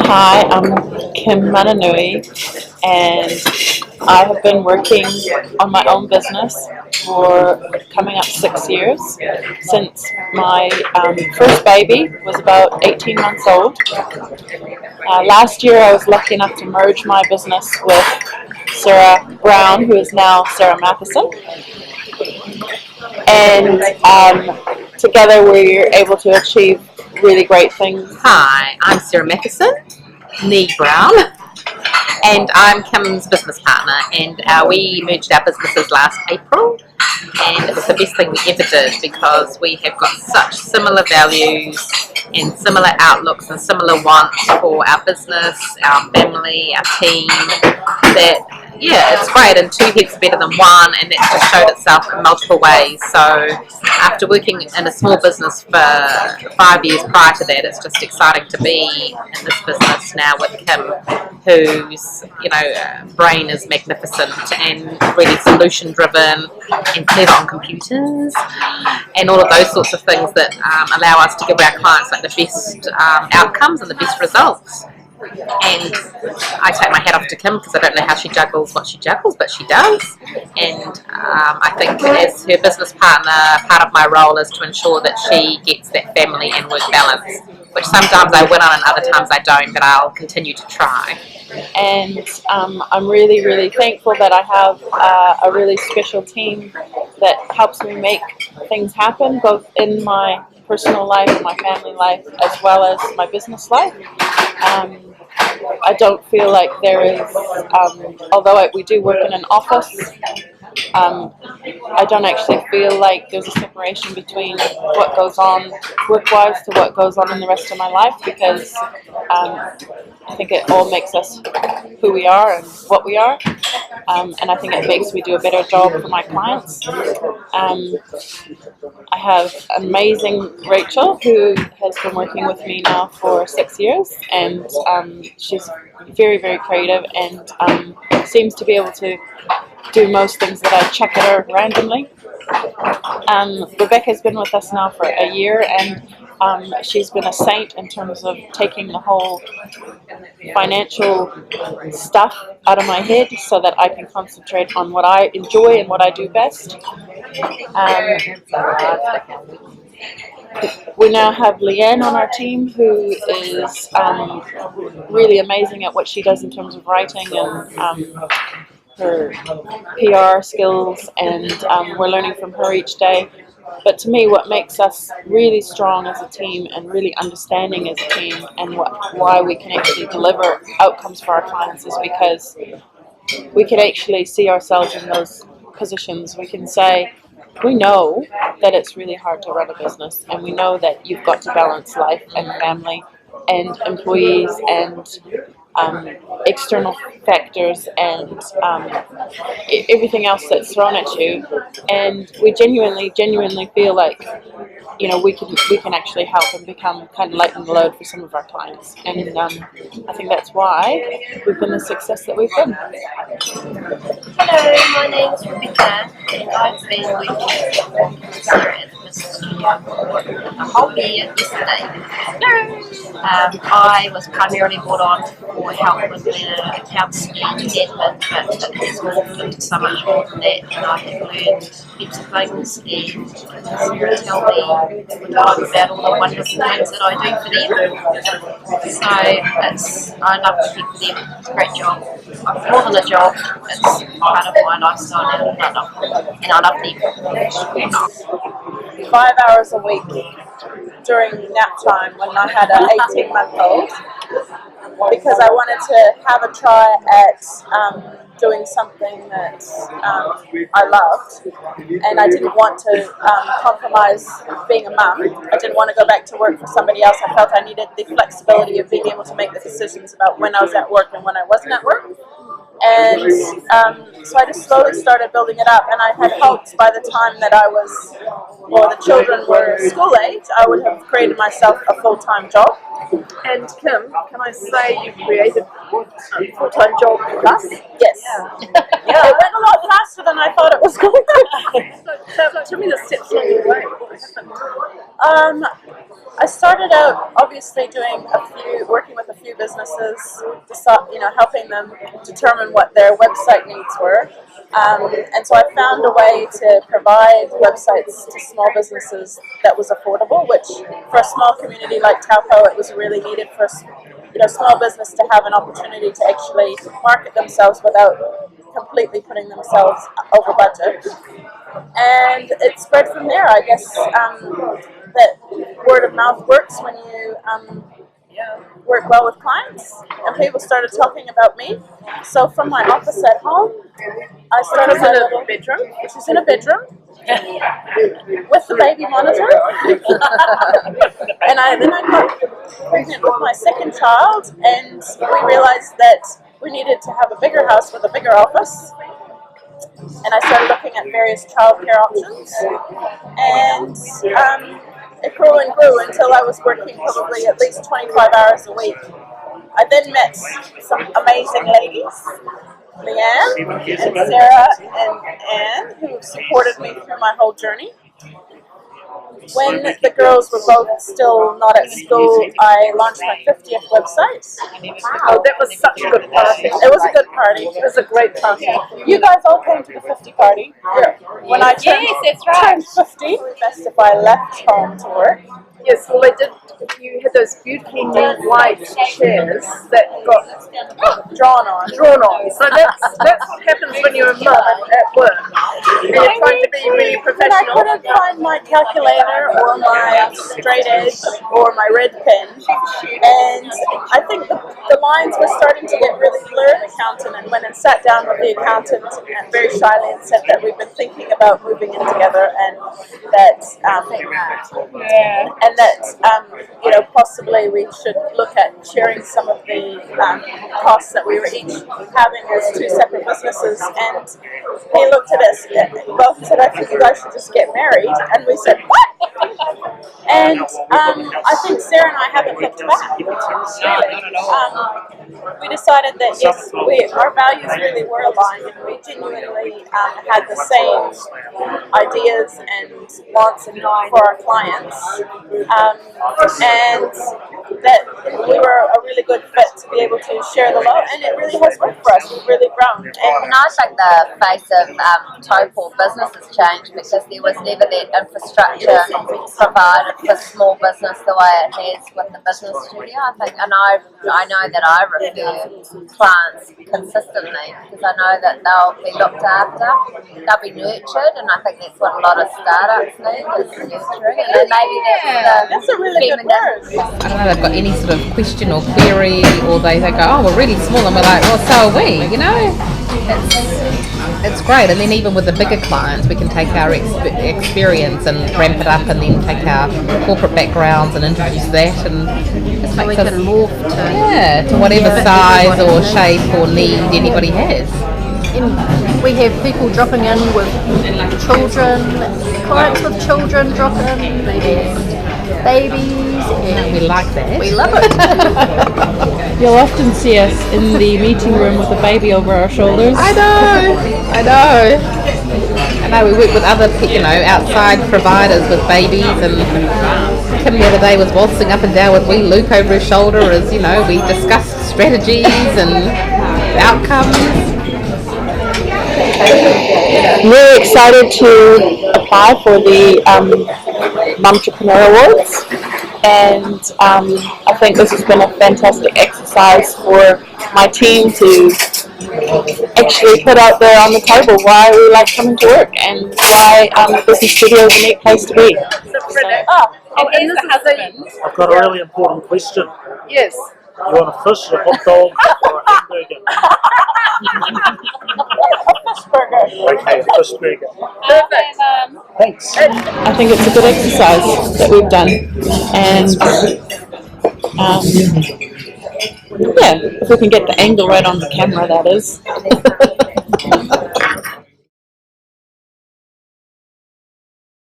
Hi, I'm Kim Mananui, and I have been working on my own business for coming up 6 years since my first baby was about 18 months old. Last year I was lucky enough to merge my business with Sarah Brown, who is now Sarah Matheson, and together we're able to achieve really great things. Hi, I'm Sarah Matheson, nee Brown, and I'm Kim's business partner, and we merged our businesses last April, and it was the best thing we ever did because we have got such similar values and similar outlooks and similar wants for our business, our family, our team, that yeah, it's great, and two heads are better than one, and that just showed itself in multiple ways. So after working in a small business for 5 years prior to that, it's just exciting to be in this business now with Kim, whose brain is magnificent and really solution driven and clever on computers and all of those sorts of things that allow us to give our clients like the best outcomes and the best results. And I take my hat off to Kim because I don't know how she juggles what she juggles, but she does. And I think as her business partner, part of my role is to ensure that she gets that family and work balance, which sometimes I win on and other times I don't, but I'll continue to try. And I'm really, really thankful that I have a really special team that helps me make things happen, both in my personal life and my family life, as well as my business life. I don't feel like there is, although we do work in an office, I don't actually feel like there's a separation between what goes on work-wise to what goes on in the rest of my life, because I think it all makes us who we are and what we are, and I think it makes me do a better job for my clients. I have amazing Rachel, who has been working with me now for 6 years, and she's very, very creative and seems to be able to do most things that I chuck at her randomly. Rebecca's been with us now for a year, and she's been a saint in terms of taking the whole financial stuff out of my head so that I can concentrate on what I enjoy and what I do best. We now have Leanne on our team, who is really amazing at what she does in terms of writing and her PR skills, and we're learning from her each day. But to me, what makes us really strong as a team and really understanding as a team, and why we can actually deliver outcomes for our clients, is because we can actually see ourselves in those positions. We can say, we know that it's really hard to run a business, and we know that you've got to balance life and family and employees and external factors and everything else that's thrown at you, and we genuinely feel like we can actually help and become kind of lighten the load for some of our clients, and I think that's why we've been the success that we've been. Hello, my name's Rebecca, and I've been working with Sarah at the business studio for a whole year yesterday. I was primarily brought on for help with the accounts and admin, but it has morphed into so much more than that, and I have learned heaps of things, and Sarah tell me all the time about all the wonderful things that I do for them. So I love working for them. It's a great job. It's more than a job. It's part of my lifestyle now, and I love them. 5 hours a week during nap time when I had an 18-month-old, because I wanted to have a try at doing something that I loved, and I didn't want to compromise being a mum. I didn't want to go back to work for somebody else. I felt I needed the flexibility of being able to make the decisions about when I was at work and when I wasn't at work. And so I just slowly started building it up, and I had hoped by the time that the children were school age, I would have created myself a full-time job. And Kim, can I say you created a full-time job for us? Yes. It went a lot faster than I thought it was going to. So tell me the steps along the way. What happened? I started out obviously working with a few businesses, helping them determine what their website needs were. And so I found a way to provide websites to small businesses that was affordable, which for a small community like Taupo, it was really needed for small business to have an opportunity to actually market themselves without completely putting themselves over budget. And it spread from there. I guess that word of mouth works when you work well with clients, and people started talking about me. So from my office at home, I started my little bedroom, which is in a bedroom with the baby monitor. And then I got pregnant with my second child, and we realized that we needed to have a bigger house with a bigger office. And I started looking at various childcare options, and it grew and grew until I was working probably at least 25 hours a week. I then met some amazing ladies, Leanne and Sarah and Anne, who supported me through my whole journey. When the girls were both still not at school, I launched my 50th website. Oh, that was such a good party. It was a good party. It was a great party. You guys all came to the 50 party. Yeah. When I turned 50, best if I left home to work. Yes, well, they did. You had those beautiful neat white chairs that got Drawn on. So that happens when you're a mum at work. And you're trying to be really And I professional. couldn't find my calculator or my straight edge or my red pen. And I think the lines were starting to get really blurred. The accountant and went and sat down with the accountant and very shyly and said that we've been thinking about moving in together, and that possibly we should look at sharing some of the costs that we were each having as two separate businesses. And he looked at us, both said, I think you guys should just get married. And we said, what? And I think Sarah and I haven't looked back. We decided that yes, our values really were aligned, and we genuinely had the same ideas and wants and for our clients, and that we were a really good fit to be able to share the love, and it really has worked for us. We've really grown. And I think the face of Taupo business has changed because there was never that infrastructure provided for small business the way it has with the business studio. I think, and I know that I refer clients consistently because I know that they'll be looked after, they'll be nurtured, and I think that's what a lot of startups need is nurturing. And then maybe That's a really good word. I don't know if they've got any sort of question or query, or they go, oh, we're really small, and we're like, well, so are we, you know? It's great. And then even with the bigger clients, we can take our experience and ramp it up, and then take our corporate backgrounds and introduce that, and just we makes us can morph to whatever size or shape or need anybody has. And we have people dropping in with children, clients with children drop in, maybe babies, and We like that. we love it. You'll often see us in the meeting room with a baby over our shoulders. I know. We work with other, outside providers with babies, and Kim the other day was waltzing up and down with wee Luke over his shoulder as, we discussed strategies and outcomes. Really excited to apply for the Mumtrepeneur Awards, and I think this has been a fantastic exercise for my team to actually put out there on the table why we like coming to work and why the business studio is a neat place to be. And this is the I've got a really important question. yes. You want a fish, a hot dog, or a hamburger? Fish burger. Okay, a fish burger. Perfect. Thanks. I think it's a good exercise that we've done, and if we can get the angle right on the camera, that is.